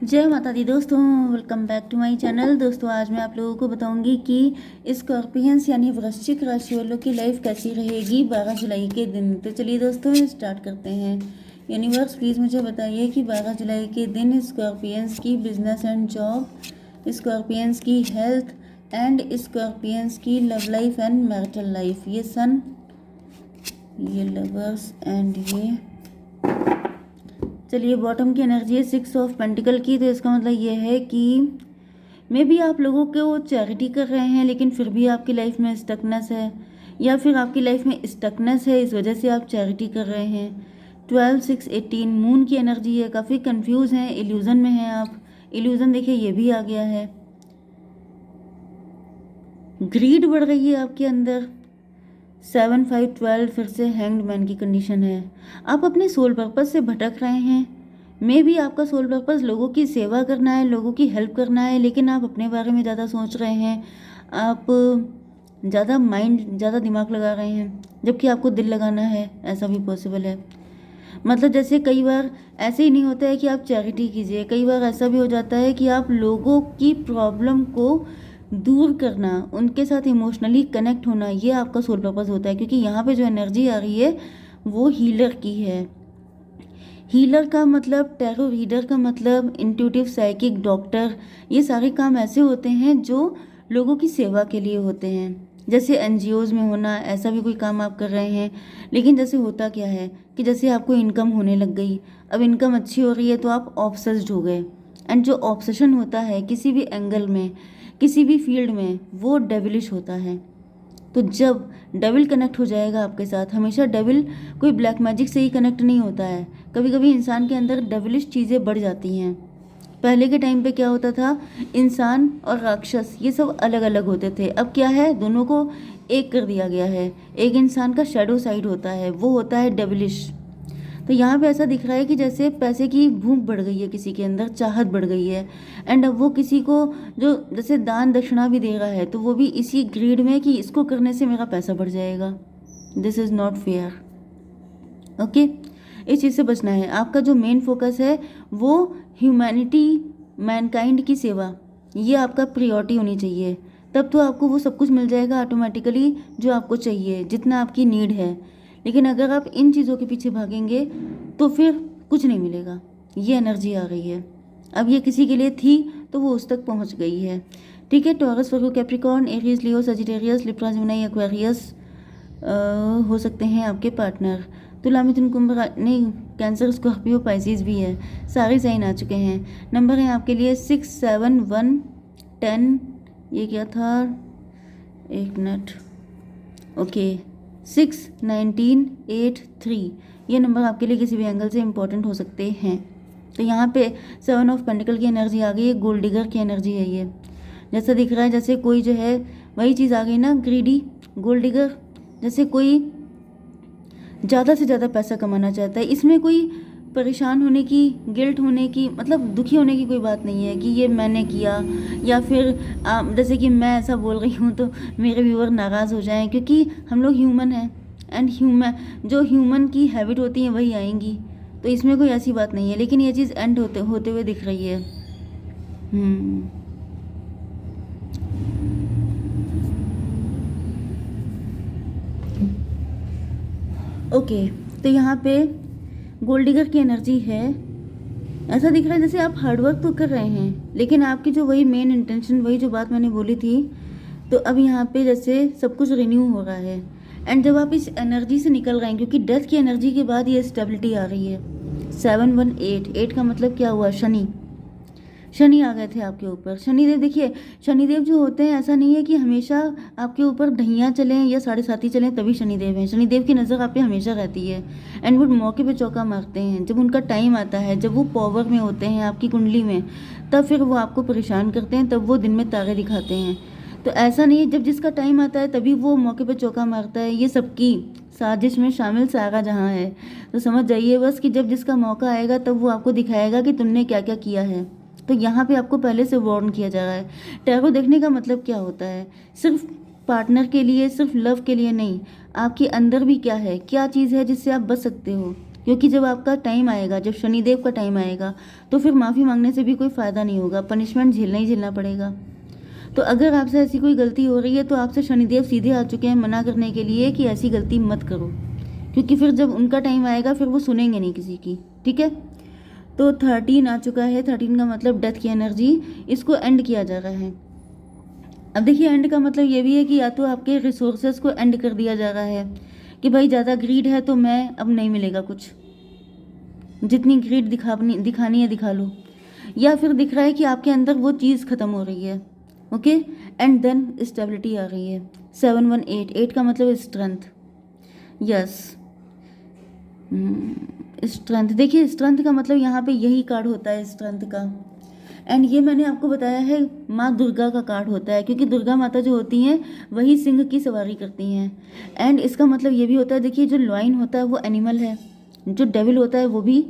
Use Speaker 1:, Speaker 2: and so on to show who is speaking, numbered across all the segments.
Speaker 1: जय माता दी दोस्तों, welcome back to my channel. दोस्तों आज मैं आप लोगों को बताऊंगी कि स्कॉर्पियंस यानी वृश्चिक राशि वालों की लाइफ कैसी रहेगी 12 जुलाई के दिन। तो चलिए दोस्तों स्टार्ट करते हैं। यूनिवर्स प्लीज़ मुझे बताइए कि 12 जुलाई के दिन स्कॉर्पियंस की बिजनेस एंड जॉब, स्कॉर्पियंस की हेल्थ एंड स्कॉर्पियंस की love life and marital life. ये सन, ये लवर्स एंड ये चलिए बॉटम की एनर्जी है 6 ऑफ पेंटिकल की। तो इसका मतलब ये है कि मे बी आप लोगों को चैरिटी कर रहे हैं लेकिन फिर भी आपकी लाइफ में स्टकनेस है, या फिर आपकी लाइफ में स्टकनेस है इस वजह से आप चैरिटी कर रहे हैं। 12 6 18 मून की एनर्जी है, काफ़ी कंफ्यूज हैं, इल्यूज़न में हैं आप। इल्यूज़न देखिए ये भी आ गया है। ग्रीड बढ़ रही है आपके अंदर। 7 5 12 फिर से हैंग्ड मैन की कंडीशन है। आप अपने सोल पर्पस से भटक रहे हैं। मे भी आपका सोल पर्पस लोगों की सेवा करना है, लोगों की हेल्प करना है, लेकिन आप अपने बारे में ज़्यादा सोच रहे हैं। आप ज़्यादा दिमाग लगा रहे हैं जबकि आपको दिल लगाना है, ऐसा भी पॉसिबल है। मतलब जैसे कई बार ऐसे ही नहीं होता है कि आप चैरिटी कीजिए, कई बार ऐसा भी हो जाता है कि आप लोगों की प्रॉब्लम को दूर करना, उनके साथ इमोशनली कनेक्ट होना, ये आपका सोल पर्पस होता है। क्योंकि यहाँ पे जो एनर्जी आ रही है वो हीलर की है। हीलर का मतलब, टैरो रीडर का मतलब, इंट्यूटिव, साइकिक, डॉक्टर, ये सारे काम ऐसे होते हैं जो लोगों की सेवा के लिए होते हैं। जैसे एनजीओज में होना, ऐसा भी कोई काम आप कर रहे हैं। लेकिन जैसे होता क्या है कि जैसे आपको इनकम होने लग गई, अब इनकम अच्छी हो रही है तो आप ऑब्सेस्ड हो गए। एंड जो ऑब्सेशन होता है किसी भी एंगल में, किसी भी फील्ड में, वो डेविलिश होता है। तो जब डेविल कनेक्ट हो जाएगा आपके साथ, हमेशा डेविल कोई ब्लैक मैजिक से ही कनेक्ट नहीं होता है, कभी कभी इंसान के अंदर डेविलिश चीज़ें बढ़ जाती हैं। पहले के टाइम पे क्या होता था, इंसान और राक्षस ये सब अलग अलग होते थे। अब क्या है, दोनों को एक कर दिया गया है। एक इंसान का शेडो साइड होता है, वो होता है डेविलिश। तो यहाँ पे ऐसा दिख रहा है कि जैसे पैसे की भूख बढ़ गई है, किसी के अंदर चाहत बढ़ गई है। एंड अब वो किसी को जो जैसे दान दक्षिणा भी दे रहा है तो वो भी इसी ग्रीड में कि इसको करने से मेरा पैसा बढ़ जाएगा। This is not fair. Okay, इस चीज़ से बचना है। आपका जो मेन फोकस है वो ह्यूमैनिटी, मैनकाइंड की सेवा, ये आपका प्रियोरिटी होनी चाहिए। तब तो आपको वो सब कुछ मिल जाएगा ऑटोमेटिकली जो आपको चाहिए, जितना आपकी नीड है। लेकिन अगर आप इन चीज़ों के पीछे भागेंगे तो फिर कुछ नहीं मिलेगा। ये एनर्जी आ गई है। अब ये किसी के लिए थी तो वो उस तक पहुंच गई है। ठीक है, टॉरस, वर्गो, कैप्रिकॉर्न, एरीज, लियो, सजिटेरियस, लिब्रा, जेमिनी, एक्वेरियस हो सकते हैं आपके पार्टनर। तुला, मिथुन, कुंभ, नहीं, कैंसर, स्कॉर्पियो, पाइसिस भी है। सारे साइन आ चुके हैं। नंबर है आपके लिए 6 7 1 10। ये क्या था, एक मिनट। ओके, 6 19 8 3। ये नंबर आपके लिए किसी भी एंगल से इंपॉर्टेंट हो सकते हैं। तो यहाँ पे 7 ऑफ पेंटिकल की एनर्जी आ गई है, गोल्ड डिगर की एनर्जी है ये। जैसा दिख रहा है जैसे कोई जो है, वही चीज़ आ गई ना, ग्रीडी, गोल्ड डिगर। जैसे कोई ज़्यादा से ज़्यादा पैसा कमाना चाहता है। इसमें कोई परेशान होने की, गिल्ट होने की, मतलब दुखी होने की कोई बात नहीं है कि ये मैंने किया, या फिर जैसे कि मैं ऐसा बोल रही हूँ तो मेरे व्यूअर नाराज़ हो जाएं, क्योंकि हम लोग ह्यूमन हैं। एंड जो ह्यूमन की हैबिट होती है वही आएंगी। तो इसमें कोई ऐसी बात नहीं है। लेकिन ये चीज़ एंड होते होते हुए दिख रही है। ओके, तो यहाँ पे गोल्ड डिगर की एनर्जी है। ऐसा दिख रहा है जैसे आप हार्डवर्क तो कर रहे हैं लेकिन आपकी जो वही मेन इंटेंशन, वही जो बात मैंने बोली थी, तो अब यहाँ पे जैसे सब कुछ रिन्यू हो रहा है। एंड जब आप इस एनर्जी से निकल रहे हैं, क्योंकि डेथ की एनर्जी के बाद ये स्टेबिलिटी आ रही है। 7 1 8 8 का मतलब क्या हुआ, शनि। शनि आ गए थे आपके ऊपर। शनिदेव देखिए, शनिदेव जो होते हैं, ऐसा नहीं है कि हमेशा आपके ऊपर ढैया चलें या 7.5 चलें तभी शनिदेव हैं। शनिदेव की नज़र आप पे हमेशा रहती है। एंड वो मौके पे चौका मारते हैं। जब उनका टाइम आता है, जब वो पावर में होते हैं आपकी कुंडली में, तब फिर वो आपको परेशान करते हैं, तब वो दिन में तारे दिखाते हैं। तो ऐसा नहीं है, जब जिसका टाइम आता है तभी वो मौके पर चौका मारता है। ये सबकी साजिश में शामिल सारा जहाँ है। तो समझ जाइए बस कि जब जिसका मौका आएगा तब वो आपको दिखाएगा कि तुमने क्या क्या किया है। तो यहाँ पे आपको पहले से वार्न किया जा रहा है। टैरो देखने का मतलब क्या होता है, सिर्फ पार्टनर के लिए, सिर्फ लव के लिए नहीं, आपके अंदर भी क्या है, क्या चीज़ है जिससे आप बच सकते हो। क्योंकि जब आपका टाइम आएगा, जब शनिदेव का टाइम आएगा, तो फिर माफ़ी मांगने से भी कोई फ़ायदा नहीं होगा, पनिशमेंट झेलना ही झेलना पड़ेगा। तो अगर आपसे ऐसी कोई गलती हो रही है तो आपसे शनिदेव सीधे आ चुके हैं मना करने के लिए कि ऐसी गलती मत करो, क्योंकि फिर जब उनका टाइम आएगा फिर वो सुनेंगे नहीं किसी की। ठीक है, तो 13 आ चुका है। 13 का मतलब डेथ की एनर्जी, इसको एंड किया जा रहा है। अब देखिए, एंड का मतलब ये भी है कि या तो आपके रिसोर्सेज को एंड कर दिया जा रहा है कि भाई ज़्यादा ग्रीड है तो मैं अब नहीं मिलेगा कुछ, जितनी ग्रीड दिखानी है दिखा लो, या फिर दिख रहा है कि आपके अंदर वो चीज़ ख़त्म हो रही है। ओके, एंड देन स्टेबिलिटी आ रही है। 718, 8 का मतलब स्ट्रेंथ। Yes, strength. देखिए, स्ट्रेंथ का मतलब यहाँ पे यही कार्ड होता है, स्ट्रेंथ का। एंड ये मैंने आपको बताया है माँ दुर्गा का कार्ड होता है, क्योंकि दुर्गा माता जो होती हैं वही सिंह की सवारी करती हैं। एंड इसका मतलब ये भी होता है, देखिए जो लॉइन होता है वो एनिमल है, जो डेविल होता है वो भी,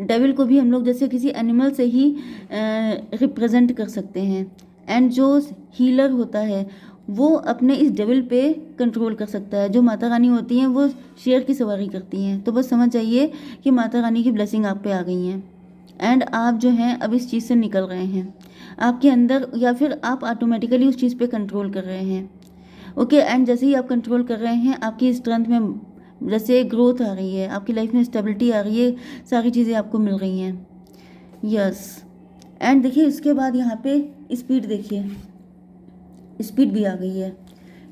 Speaker 1: डेविल को भी हम लोग जैसे किसी एनिमल से ही रिप्रेजेंट कर सकते हैं। एंड जो हीलर होता है वो अपने इस डेविल पे कंट्रोल कर सकता है। जो माता रानी होती हैं वो शेर की सवारी करती हैं। तो बस समझ जाइए कि माता रानी की ब्लेसिंग आप पे आ गई हैं, एंड आप जो हैं अब इस चीज़ से निकल रहे हैं आपके अंदर, या फिर आप ऑटोमेटिकली उस चीज़ पे कंट्रोल कर रहे हैं। ओके, एंड जैसे ही आप कंट्रोल कर रहे हैं आपकी स्ट्रेंथ में जैसे ग्रोथ आ रही है, आपकी लाइफ में स्टेबिलिटी आ रही है, सारी चीज़ें आपको मिल रही हैं। यस, एंड देखिए इसके बाद यहाँ पे स्पीड, देखिए स्पीड भी आ गई है,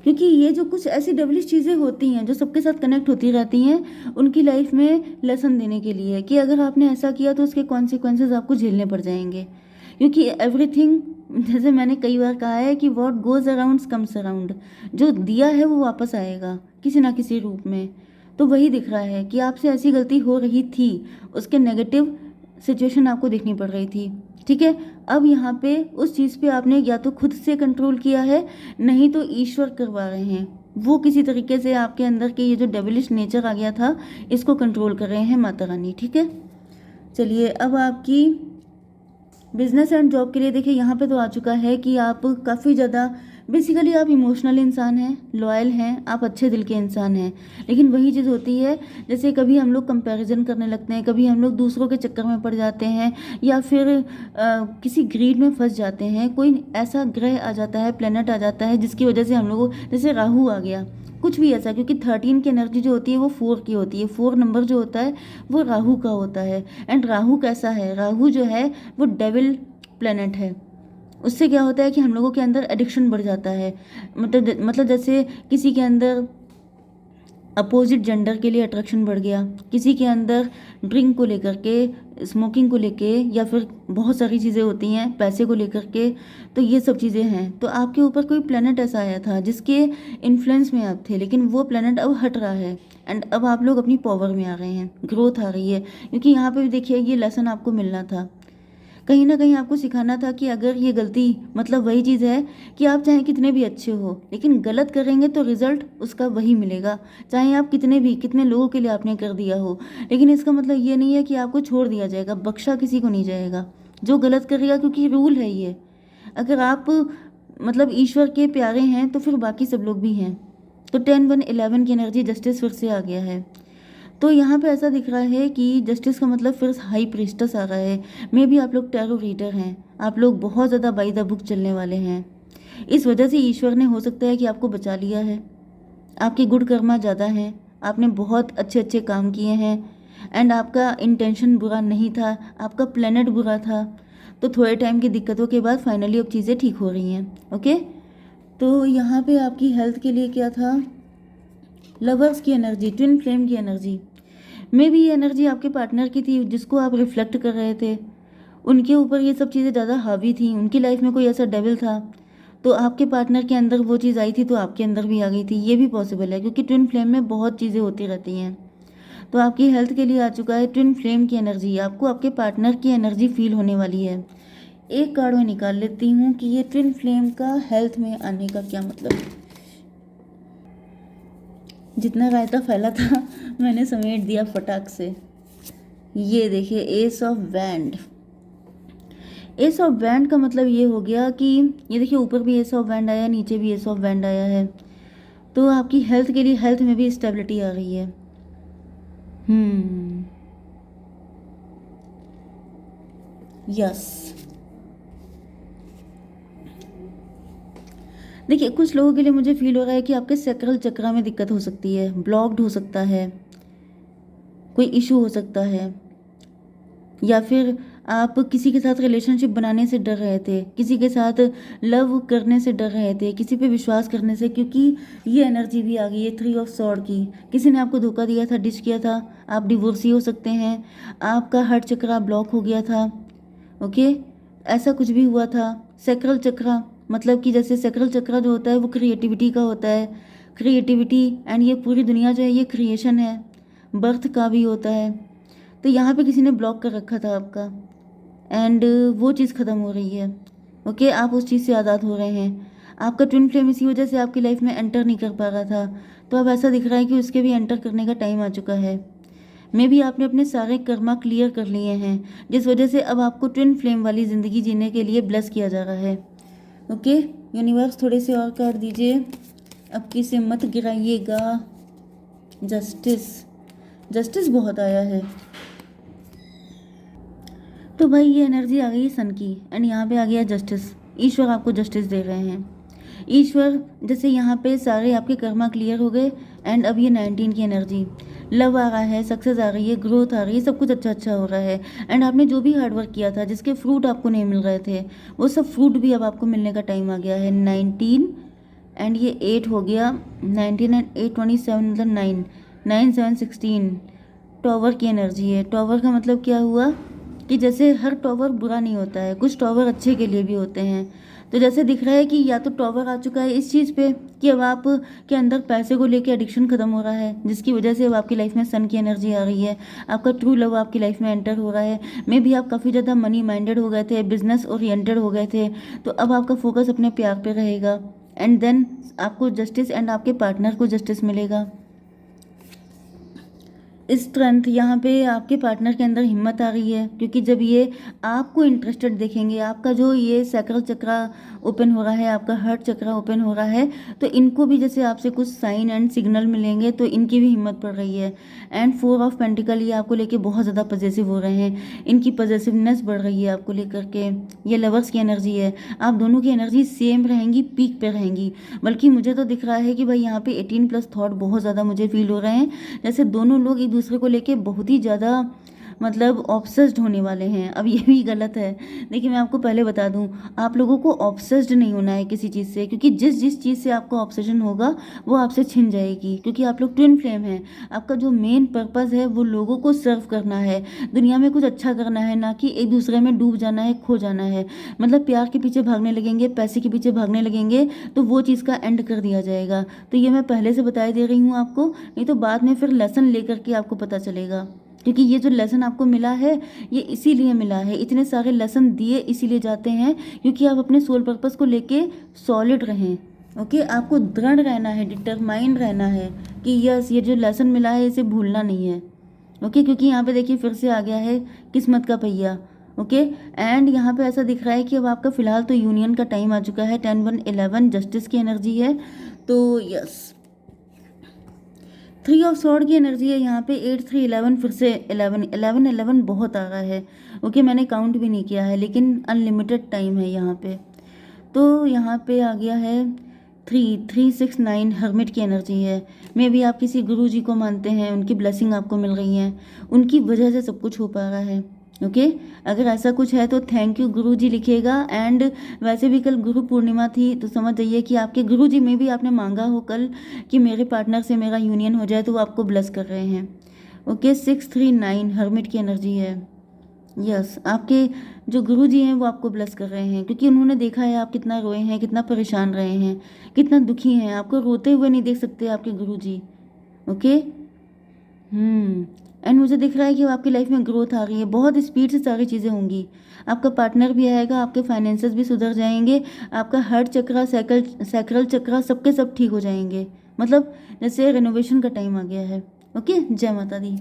Speaker 1: क्योंकि ये जो कुछ ऐसी डेवलिश चीज़ें होती हैं जो सबके साथ कनेक्ट होती रहती हैं, उनकी लाइफ में लेसन देने के लिए कि अगर आपने ऐसा किया तो उसके कॉन्सिक्वेंसेस आपको झेलने पड़ जाएंगे। क्योंकि एवरीथिंग, जैसे मैंने कई बार कहा है कि what goes around comes around, जो दिया है वो वापस आएगा किसी ना किसी रूप में। तो वही दिख रहा है कि आपसे ऐसी गलती हो रही थी, उसके नेगेटिव सिचुएशन आपको देखनी पड़ रही थी। ठीक है, अब यहाँ पे उस चीज़ पे आपने या तो खुद से कंट्रोल किया है, नहीं तो ईश्वर करवा रहे हैं, वो किसी तरीके से आपके अंदर के ये जो डेविलिश नेचर आ गया था इसको कंट्रोल कर रहे हैं माता रानी। ठीक है, चलिए अब आपकी बिजनेस एंड जॉब के लिए देखिए यहाँ पे तो आ चुका है कि आप काफ़ी ज़्यादा, बेसिकली आप इमोशनल इंसान हैं, लॉयल हैं, आप अच्छे दिल के इंसान हैं। लेकिन वही चीज़ होती है, जैसे कभी हम लोग कंपैरिजन करने लगते हैं, कभी हम लोग दूसरों के चक्कर में पड़ जाते हैं, या फिर किसी ग्रीड में फंस जाते हैं। कोई ऐसा ग्रह आ जाता है, प्लेनेट आ जाता है जिसकी वजह से हम लोग, जैसे राहु आ गया, कुछ भी ऐसा, क्योंकि 13 की एनर्जी जो होती है वो 4 की होती है, 4 नंबर जो होता है वो राहु का होता है। एंड राहु कैसा है, राहु जो है वो डेविल प्लेनेट है। उससे क्या होता है कि हम लोगों के अंदर एडिक्शन बढ़ जाता है, मतलब जैसे किसी के अंदर अपोजिट जेंडर के लिए अट्रैक्शन बढ़ गया, किसी के अंदर ड्रिंक को लेकर के, स्मोकिंग को लेके, या फिर बहुत सारी चीज़ें होती हैं पैसे को लेकर के, तो ये सब चीज़ें हैं। तो आपके ऊपर कोई प्लेनेट ऐसा आया था जिसके इन्फ्लुएंस में आप थे, लेकिन वो प्लेनेट अब हट रहा है, एंड अब आप लोग अपनी पावर में आ रहे हैं, ग्रोथ आ रही है। क्योंकि यहाँ पे भी देखिए ये लेसन आपको मिलना था, कहीं ना कहीं आपको सिखाना था कि अगर ये गलती, मतलब वही चीज़ है कि आप चाहे कितने भी अच्छे हो लेकिन गलत करेंगे तो रिजल्ट उसका वही मिलेगा, चाहे आप कितने लोगों के लिए आपने कर दिया हो। लेकिन इसका मतलब ये नहीं है कि आपको छोड़ दिया जाएगा, बख्शा किसी को नहीं जाएगा जो गलत करेगा, क्योंकि रूल है ये। अगर आप मतलब ईश्वर के प्यारे हैं तो फिर बाकी सब लोग भी हैं। तो 10 1 11 की एनर्जी जस्टिस फिर से आ गया है। तो यहाँ पे ऐसा दिख रहा है कि जस्टिस का मतलब फिर हाई प्रीस्टस आ रहा है। मे भी आप लोग टैरो रीडर हैं, आप लोग बहुत ज़्यादा बाय द बुक चलने वाले हैं। इस वजह से ईश्वर ने हो सकता है कि आपको बचा लिया है, आपके गुड कर्मा ज़्यादा हैं, आपने बहुत अच्छे अच्छे काम किए हैं, एंड आपका इंटेंशन बुरा नहीं था, आपका प्लेनेट बुरा था। तो थोड़े टाइम की दिक्कतों के बाद फाइनली अब चीज़ें ठीक हो रही हैं। ओके, तो यहाँ पे आपकी हेल्थ के लिए क्या था, लवर्स की एनर्जी, ट्विन फ्लेम की एनर्जी। मे भी ये एनर्जी आपके पार्टनर की थी जिसको आप रिफ्लेक्ट कर रहे थे, उनके ऊपर ये सब चीज़ें ज़्यादा हावी थी, उनकी लाइफ में कोई ऐसा डेविल था, तो आपके पार्टनर के अंदर वो चीज़ आई थी तो आपके अंदर भी आ गई थी। ये भी पॉसिबल है, क्योंकि ट्विन फ्लेम में बहुत चीज़ें होती रहती हैं। तो आपकी हेल्थ के लिए आ चुका है ट्विन फ्लेम की एनर्जी, आपको आपके पार्टनर की एनर्जी फील होने वाली है। एक कार्ड में निकाल लेती हूँ कि ये ट्विन फ्लेम का हेल्थ में आने का क्या मतलब है। जितना रायता फैला था मैंने समेट दिया फटाक से। ये देखिए S of wand. S of wand का मतलब ये हो गया कि ये देखिए ऊपर भी एस ऑफ वैंड आया, नीचे भी एस ऑफ वैंड आया है। तो आपकी हेल्थ के लिए, हेल्थ में भी स्टेबिलिटी आ रही है। यस, देखिए कुछ लोगों के लिए मुझे फील हो रहा है कि आपके सैक्रल चक्रा में दिक्कत हो सकती है, ब्लॉक्ड हो सकता है, कोई इशू हो सकता है, या फिर आप किसी के साथ रिलेशनशिप बनाने से डर रहे थे, किसी के साथ लव करने से डर रहे थे, किसी पे विश्वास करने से, क्योंकि ये एनर्जी भी आ गई है 3 ऑफ सॉर्ड की। किसी ने आपको धोखा दिया था, डिच किया था, आप डिवोर्सी हो सकते हैं, आपका हार्ट चक्रा ब्लॉक हो गया था। ओके, ऐसा कुछ भी हुआ था। सैक्रल चक्रा मतलब कि जैसे सैक्रल चक्रा जो होता है वो क्रिएटिविटी का होता है, क्रिएटिविटी एंड ये पूरी दुनिया जो है ये क्रिएशन है, बर्थ का भी होता है। तो यहाँ पे किसी ने ब्लॉक कर रखा था आपका, एंड वो चीज़ ख़त्म हो रही है। ओके, आप उस चीज़ से आज़ाद हो रहे हैं। आपका ट्विन फ्लेम इसी वजह से आपकी लाइफ में एंटर नहीं कर पा रहा था, तो अब ऐसा दिख रहा है कि उसके भी एंटर करने का टाइम आ चुका है। मे भी आपने अपने सारे कर्मा क्लियर कर लिए हैं, जिस वजह से अब आपको ट्विन फ्लेम वाली ज़िंदगी जीने के लिए ब्लेस किया जा रहा है। ओके, यूनिवर्स थोड़े से और कार्ड दीजिए, अब किसे मत गिराइएगा। जस्टिस, जस्टिस बहुत आया है। तो भाई ये एनर्जी आ गई है सन की, एंड यहाँ पे आ गया जस्टिस। ईश्वर आपको जस्टिस दे रहे हैं। ईश्वर जैसे यहाँ पे सारे आपके कर्मा क्लियर हो गए, एंड अब ये 19 की एनर्जी, लव आ रहा है, सक्सेस आ रही है, ग्रोथ आ रही है, सब कुछ अच्छा अच्छा हो रहा है। एंड आपने जो भी हार्डवर्क किया था, जिसके फ्रूट आपको नहीं मिल रहे थे, वो सब फ्रूट भी अब आपको मिलने का टाइम आ गया है। 19 एंड ये 8 हो गया, 19 एंड 8 27 मतलब 9, 9 7 16। टॉवर की एनर्जी है। टॉवर का मतलब क्या हुआ कि जैसे हर टॉवर बुरा नहीं होता है, कुछ टॉवर अच्छे के लिए भी होते हैं। तो जैसे दिख रहा है कि या तो टॉवर आ चुका है इस चीज़ पे कि अब आप के अंदर पैसे को लेके एडिक्शन ख़त्म हो रहा है, जिसकी वजह से अब आपकी लाइफ में सन की एनर्जी आ रही है। आपका ट्रू लव आपकी लाइफ में एंटर हो रहा है। मे भी आप काफ़ी ज़्यादा मनी माइंडेड हो गए थे, बिजनेस ओरिएंटेड हो गए थे, तो अब आपका फोकस अपने प्यार पे रहेगा, एंड देन आपको जस्टिस एंड आपके पार्टनर को जस्टिस मिलेगा। स्ट्रेंथ, यहाँ पे आपके पार्टनर के अंदर हिम्मत आ रही है, क्योंकि जब ये आपको इंटरेस्टेड देखेंगे, आपका जो ये सैक्रल चक्रा ओपन हो रहा है, आपका हार्ट चक्रा ओपन हो रहा है, तो इनको भी जैसे आपसे कुछ साइन एंड सिग्नल मिलेंगे, तो इनकी भी हिम्मत बढ़ रही है। एंड 4 ऑफ पेंटिकल ये आपको लेके बहुत ज़्यादा पॉजेसिव हो रहे हैं, इनकी पॉजेसिवनेस बढ़ रही है आपको लेकर के। ये लवर्स की एनर्जी है, आप दोनों की एनर्जी सेम रहेंगी, पीक पे रहेंगी। बल्कि मुझे तो दिख रहा है कि भाई यहाँ पे 18+ थॉट बहुत ज़्यादा मुझे फील हो रहे हैं, जैसे दोनों लोग एक दूसरे को लेके बहुत ही ज़्यादा मतलब ऑब्सेस्ड होने वाले हैं। अब ये भी गलत है। देखिए मैं आपको पहले बता दूं, आप लोगों को ऑब्सेस्ड नहीं होना है किसी चीज़ से, क्योंकि जिस जिस चीज़ से आपको ऑब्सेशन होगा वो आपसे छिन जाएगी, क्योंकि आप लोग ट्विन फ्लेम हैं। आपका जो मेन पर्पस है वो लोगों को सर्व करना है, दुनिया में कुछ अच्छा करना है, ना कि एक दूसरे में डूब जाना है, खो जाना है। मतलब प्यार के पीछे भागने लगेंगे, पैसे के पीछे भागने लगेंगे, तो वो चीज़ का एंड कर दिया जाएगा। तो ये मैं पहले से बता दे रही हूँ आपको, नहीं तो बाद में फिर लेसन लेकर के आपको पता चलेगा। क्योंकि ये जो लेसन आपको मिला है ये इसीलिए मिला है, इतने सारे लेसन दिए इसीलिए जाते हैं क्योंकि आप अपने सोल पर्पस को लेके सॉलिड रहें। ओके, आपको दृढ़ रहना है, डिटरमाइंड रहना है कि यस ये जो लेसन मिला है इसे भूलना नहीं है। ओके, क्योंकि यहाँ पे देखिए फिर से आ गया है किस्मत का पहिया। ओके, एंड यहाँ पे ऐसा दिख रहा है कि अब आपका फिलहाल तो यूनियन का टाइम आ चुका है। 10 1 11 जस्टिस की एनर्जी है, तो यस 3 ऑफ सॉर्ड की एनर्जी है यहाँ पे। 8 3 11 फिर से 11 11 11 बहुत आ रहा है। ओके, मैंने काउंट भी नहीं किया है, लेकिन अनलिमिटेड टाइम है यहाँ पे। तो यहाँ पे आ गया है 3 3 6 9 हर्मिट की एनर्जी है। मे भी आप किसी गुरु जी को मानते हैं, उनकी ब्लेसिंग आपको मिल रही है, उनकी वजह से सब कुछ हो पा रहा है। ओके, अगर ऐसा कुछ है तो थैंक यू गुरु जी लिखिएगा। एंड वैसे भी कल गुरु पूर्णिमा थी, तो समझ जाइए कि आपके गुरु जी में भी आपने मांगा हो कल कि मेरे पार्टनर से मेरा यूनियन हो जाए, तो वो आपको ब्लेस कर रहे हैं। ओके, 6 3 9 हर्मिट की एनर्जी है। यस, आपके जो गुरु जी हैं वो आपको ब्लेस कर रहे हैं, क्योंकि उन्होंने देखा है आप कितना रोए हैं, कितना परेशान रहे हैं, कितना दुखी हैं। आपको रोते हुए नहीं देख सकते आपके गुरु जी। ओके, एंड मुझे दिख रहा है कि आपकी लाइफ में ग्रोथ आ रही है, बहुत स्पीड से सारी चीज़ें होंगी। आपका पार्टनर भी आएगा, आपके फाइनेंसेस भी सुधर जाएंगे, आपका हार्ट चक्रा सैक्रल चक्रा सबके सब ठीक हो जाएंगे। मतलब जैसे रेनोवेशन का टाइम आ गया है। ओके, जय माता दी।